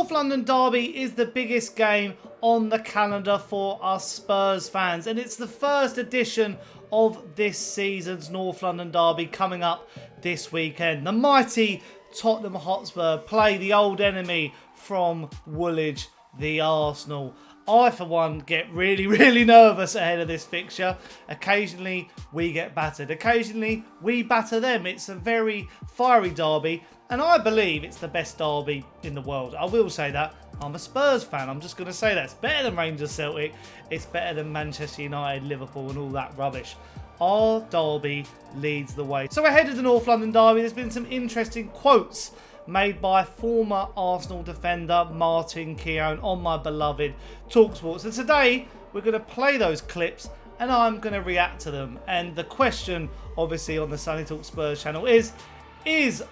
North London derby is the biggest game on the calendar for us Spurs fans, and it's the first edition of this season's North London derby coming up this weekend. The mighty Tottenham Hotspur play the old enemy from Woolwich, the Arsenal. I, for one, get really nervous ahead of this fixture. Occasionally, we get battered. Occasionally, we batter them. It's a very fiery derby, and I believe it's the best derby in the world. I will say that. I'm a Spurs fan. I'm just going to say that. It's better than Rangers Celtic. It's better than Manchester United, Liverpool, and all that rubbish. Our derby leads the way. So ahead of the North London derby, there's been some interesting quotes made by former Arsenal defender Martin Keown on my beloved talkSPORT. So today we're going to play those clips and I'm going to react to them. And the question, obviously, on the Sunny Talk Spurs channel is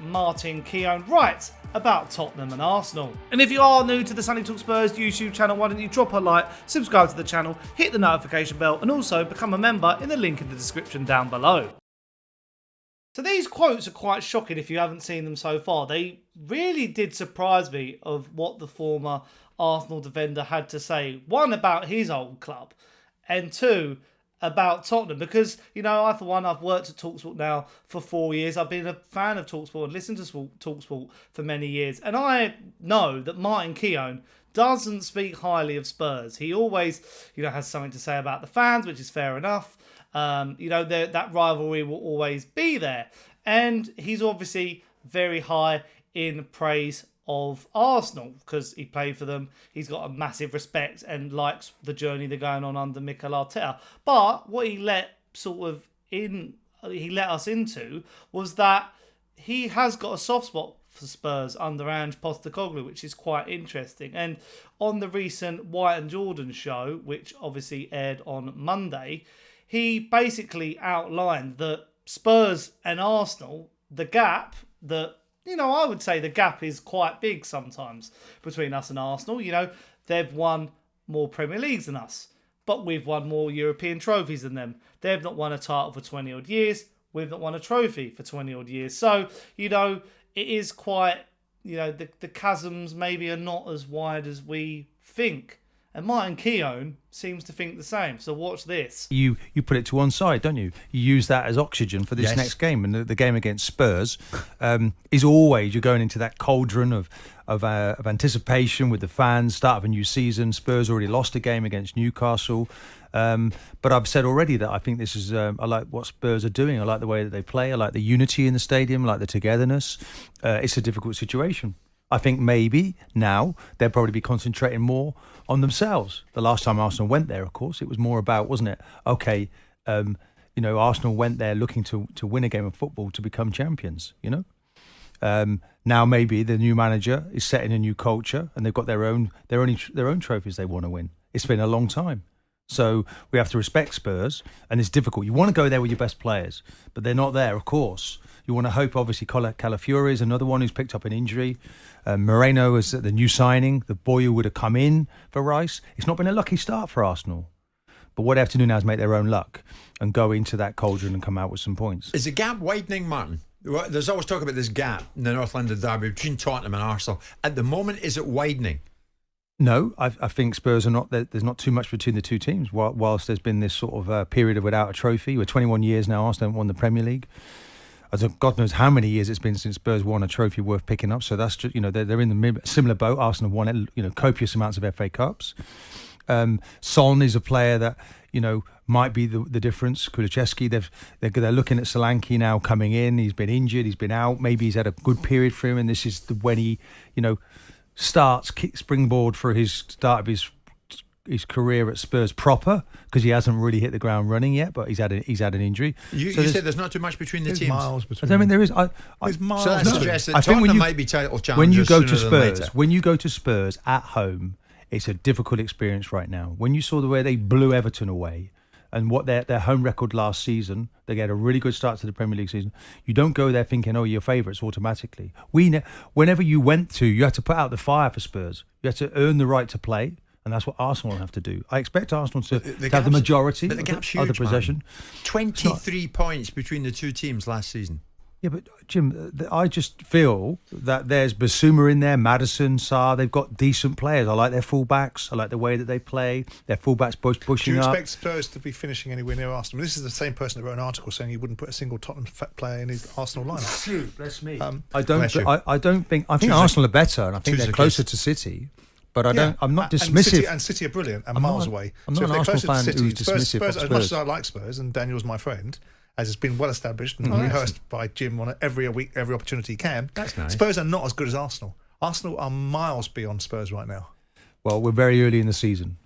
Martin Keown right about Tottenham and Arsenal? And if you are new to the Sunny Talk Spurs YouTube channel, why don't you drop a like, subscribe to the channel, hit the notification bell, and also become a member in the link in the description down below. So these quotes are quite shocking if you haven't seen them so far. They really did surprise me of what the former Arsenal defender had to say. One, about his old club, and two, about Tottenham. Because, you know, I, for one, I've worked at talkSPORT now for 4 years. I've been a fan of talkSPORT and listened to talkSPORT for many years. And I know that Martin Keown doesn't speak highly of Spurs. He always, has something to say about the fans, which is fair enough. That rivalry will always be there. And he's obviously very high in praise of Arsenal because he played for them. He's got a massive respect and likes the journey they're going on under Mikel Arteta. But what he let us into was that he has got a soft spot for Spurs under Ange Postecoglou, which is quite interesting. And on the recent White and Jordan show, which obviously aired on Monday, he basically outlined that Spurs and Arsenal, the gap that, I would say the gap is quite big sometimes between us and Arsenal. They've won more Premier Leagues than us, but we've won more European trophies than them. They've not won a title for 20 odd years. We've not won a trophy for 20 odd years. So, it is quite, the chasms maybe are not as wide as we think. And Martin Keown seems to think the same. So watch this. You put it to one side, don't you? You use that as oxygen for this next game. And the game against Spurs is always, you're going into that cauldron of anticipation with the fans, start of a new season. Spurs already lost a game against Newcastle. But I've said already that I think this is, I like what Spurs are doing. I like the way that they play. I like the unity in the stadium. I like the togetherness. It's a difficult situation. I think maybe now they'll probably be concentrating more on themselves. The last time Arsenal went there, of course, it was more about, wasn't it? Okay, Arsenal went there looking to win a game of football to become champions, Now maybe the new manager is setting a new culture and they've got their own trophies they want to win. It's been a long time. So we have to respect Spurs, and it's difficult. You want to go there with your best players, but they're not there, of course. You want to hope, obviously, Calafiori is another one who's picked up an injury. Moreno is the new signing, the boy who would have come in for Rice. It's not been a lucky start for Arsenal. But what they have to do now is make their own luck and go into that cauldron and come out with some points. Is the gap widening, Martin? There's always talk about this gap in the North London derby between Tottenham and Arsenal. At the moment, is it widening? No, I think Spurs are not. There's not too much between the two teams. Whilst there's been this sort of period of without a trophy, we're 21 years now. Arsenal haven't won the Premier League. God knows how many years it's been since Spurs won a trophy worth picking up. So that's just, they're in the similar boat. Arsenal have won copious amounts of FA Cups. Son is a player that might be the difference. Kulusevski, they're looking at Solanke now coming in. He's been injured. He's been out. Maybe he's had a good period for him, and this is when he springboard for his start of his career at Spurs proper, because he hasn't really hit the ground running yet, but he's had an injury. You said there's not too much between the teams. Miles between. I mean, there is. There's miles. So that suggests that Tottenham might be title challengers when you go to sooner than later. when you go to Spurs at home, it's a difficult experience right now. When you saw the way they blew Everton away, and what their home record last season, they get a really good start to the Premier League season. You don't go there thinking, you're favourites automatically. Whenever you went to, you had to put out the fire for Spurs. You had to earn the right to play, and that's what Arsenal have to do. I expect Arsenal to have the majority but the gap's of the huge, possession. 23 points between the two teams last season. Yeah, but Jim, I just feel that there's Basuma in there, Maddison, Sarr. They've got decent players. I like their fullbacks. I like the way that they play. Their fullbacks pushing up. Do you expect Spurs to be finishing anywhere near Arsenal? This is the same person that wrote an article saying he wouldn't put a single Tottenham player in his Arsenal lineup. Bless me. I think Arsenal are better, and I think they're closer to City. But I'm not dismissive. And City are brilliant and miles away. I'm not an Arsenal fan who's dismissive of Spurs. As much as I like Spurs, and Daniel's my friend, as it's been well established and rehearsed by Jim on every week, every opportunity he can. That's nice. Spurs are not as good as Arsenal. Arsenal are miles beyond Spurs right now. Well, we're very early in the season,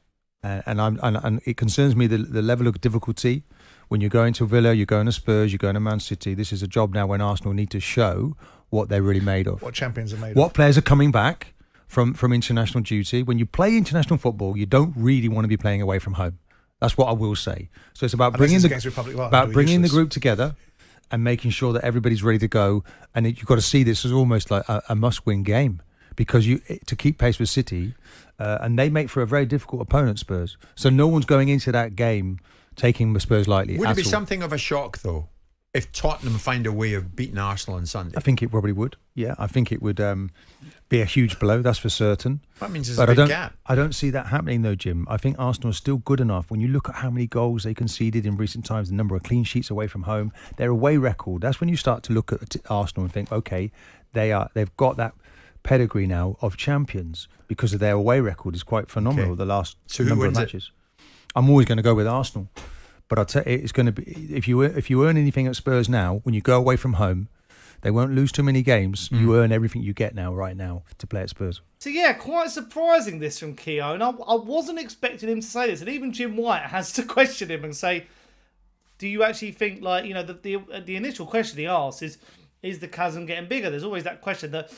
and it concerns me the level of difficulty when you're going to Villa, you're going to Spurs, you're going to Man City. This is a job now when Arsenal need to show what they're really made of. What champions are made of. What players are coming back from international duty. When you play international football, you don't really want to be playing away from home. That's what I will say. So it's about bringing the group together and making sure that everybody's ready to go. And you've got to see this as almost like a must-win game, because to keep pace with City, and they make for a very difficult opponent, Spurs. So no one's going into that game taking the Spurs lightly. Would it be something of a shock, though, if Tottenham find a way of beating Arsenal on Sunday? I think it probably would. Yeah, I think it would be a huge blow, that's for certain. That means there's a big gap. I don't see that happening though, Jim. I think Arsenal is still good enough. When you look at how many goals they conceded in recent times, the number of clean sheets away from home, their away record, that's when you start to look at Arsenal and think, okay, they've got that pedigree now of champions, because of their away record is quite phenomenal the last number of matches. I'm always going to go with Arsenal. But I'll tell you, it's going to be, if you earn anything at Spurs now, when you go away from home, they won't lose too many games. You earn everything you get right now to play at Spurs. So yeah, quite surprising this from Keown. I wasn't expecting him to say this, and even Jim White has to question him and say, "Do you actually think the initial question he asks is the chasm getting bigger?" There's always that question that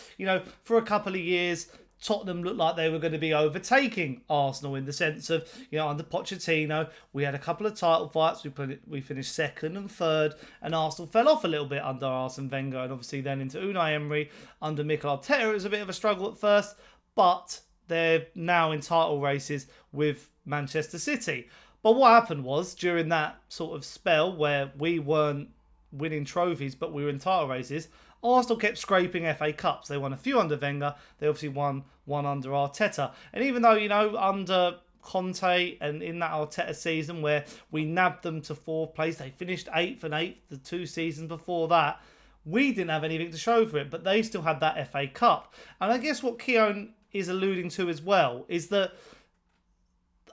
for a couple of years, Tottenham looked like they were going to be overtaking Arsenal in the sense of, under Pochettino, we had a couple of title fights. We finished second and third, and Arsenal fell off a little bit under Arsene Wenger, and obviously then into Unai Emery under Mikel Arteta. It was a bit of a struggle at first, but they're now in title races with Manchester City. But what happened was, during that sort of spell where we weren't winning trophies, but we were in title races, Arsenal kept scraping FA Cups. They won a few under Wenger. They obviously won one under Arteta. And even though, under Conte and in that Arteta season where we nabbed them to fourth place, they finished 8th and 8th the 2 seasons before that. We didn't have anything to show for it, but they still had that FA Cup. And I guess what Keown is alluding to as well is that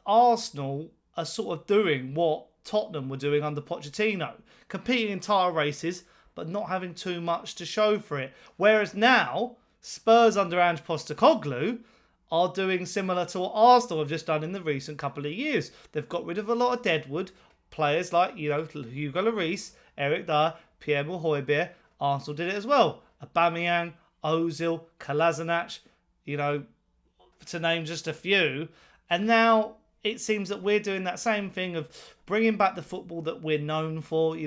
Arsenal are sort of doing what Tottenham were doing under Pochettino, competing in title races, but not having too much to show for it. Whereas now, Spurs under Ange Postecoglou are doing similar to what Arsenal have just done in the recent couple of years. They've got rid of a lot of deadwood players like, Hugo Lloris, Eric Dyer, Pierre-Emile Højbjerg. Arsenal did it as well. Aubameyang, Ozil, Kolasinac, to name just a few. And now it seems that we're doing that same thing of bringing back the football that we're known for.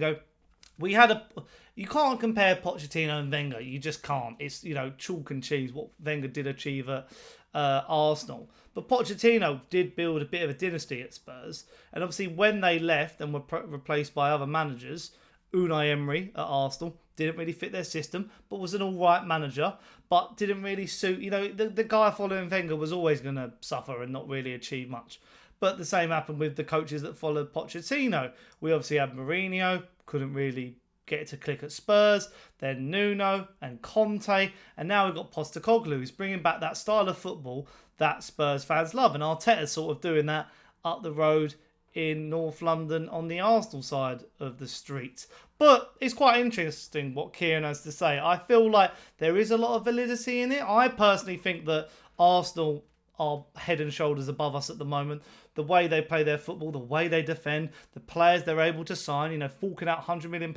You can't compare Pochettino and Wenger. You just can't. It's, chalk and cheese what Wenger did achieve at Arsenal. But Pochettino did build a bit of a dynasty at Spurs. And obviously when they left and were replaced by other managers, Unai Emery at Arsenal didn't really fit their system, but was an all-right manager, but didn't really suit. The guy following Wenger was always going to suffer and not really achieve much. But the same happened with the coaches that followed Pochettino. We obviously had Mourinho, couldn't really get it to click at Spurs, then Nuno and Conte, and now we've got Postecoglou, who's bringing back that style of football that Spurs fans love, and Arteta's sort of doing that up the road in North London on the Arsenal side of the street. But it's quite interesting what Kieran has to say. I feel like there is a lot of validity in it. I personally think that Arsenal are head and shoulders above us at the moment. The way they play their football, the way they defend, the players they're able to sign, forking out £100 million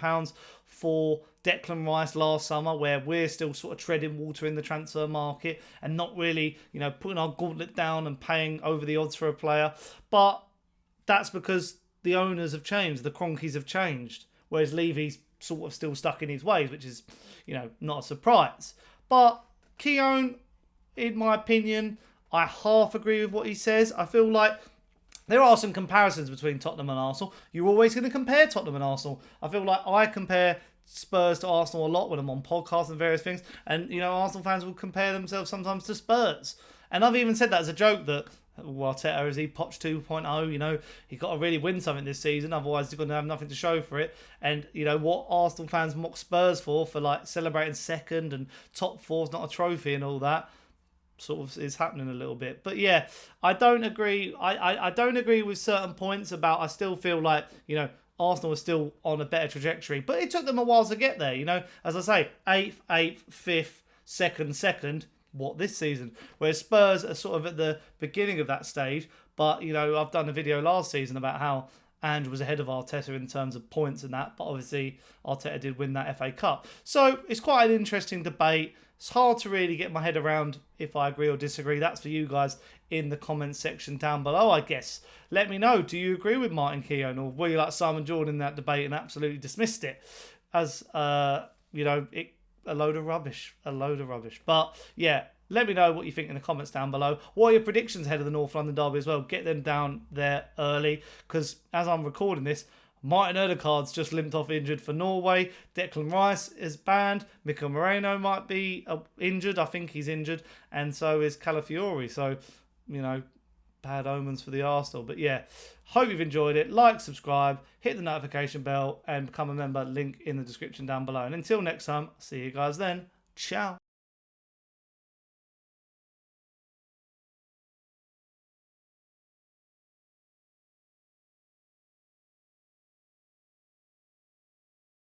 for Declan Rice last summer, where we're still sort of treading water in the transfer market and not really, putting our gauntlet down and paying over the odds for a player. But that's because the owners have changed, the Cronkies have changed, whereas Levy's sort of still stuck in his ways, which is, not a surprise. But Keown, in my opinion, I half agree with what he says. I feel like there are some comparisons between Tottenham and Arsenal. You're always going to compare Tottenham and Arsenal. I feel like I compare Spurs to Arsenal a lot when I'm on podcasts and various things. And, Arsenal fans will compare themselves sometimes to Spurs. And I've even said that as a joke that, Arteta, is he Poch 2.0? He got to really win something this season. Otherwise, he's going to have nothing to show for it. And, what Arsenal fans mock Spurs for like celebrating second and top four's not a trophy and all that, sort of is happening a little bit. But yeah, I don't agree. I don't agree with certain points about, I still feel like, Arsenal is still on a better trajectory. But it took them a while to get there, As I say, 8th, 5th, 2nd. What, this season? Whereas Spurs are sort of at the beginning of that stage. But, I've done a video last season about how Ange was ahead of Arteta in terms of points and that. But obviously, Arteta did win that FA Cup. So it's quite an interesting debate. It's hard to really get my head around if I agree or disagree. That's for you guys in the comments section down below, I guess. Let me know. Do you agree with Martin Keown, or were you like Simon Jordan in that debate and absolutely dismissed it as, a load of rubbish. But yeah, let me know what you think in the comments down below. What are your predictions ahead of the North London derby as well? Get them down there early, because as I'm recording this, Martin Odegaard's just limped off injured for Norway. Declan Rice is banned. Mikel Moreno might be injured. I think he's injured. And so is Calafiori. So, bad omens for the Arsenal. But yeah, hope you've enjoyed it. Like, subscribe, hit the notification bell, and become a member. Link in the description down below. And until next time, see you guys then. Ciao.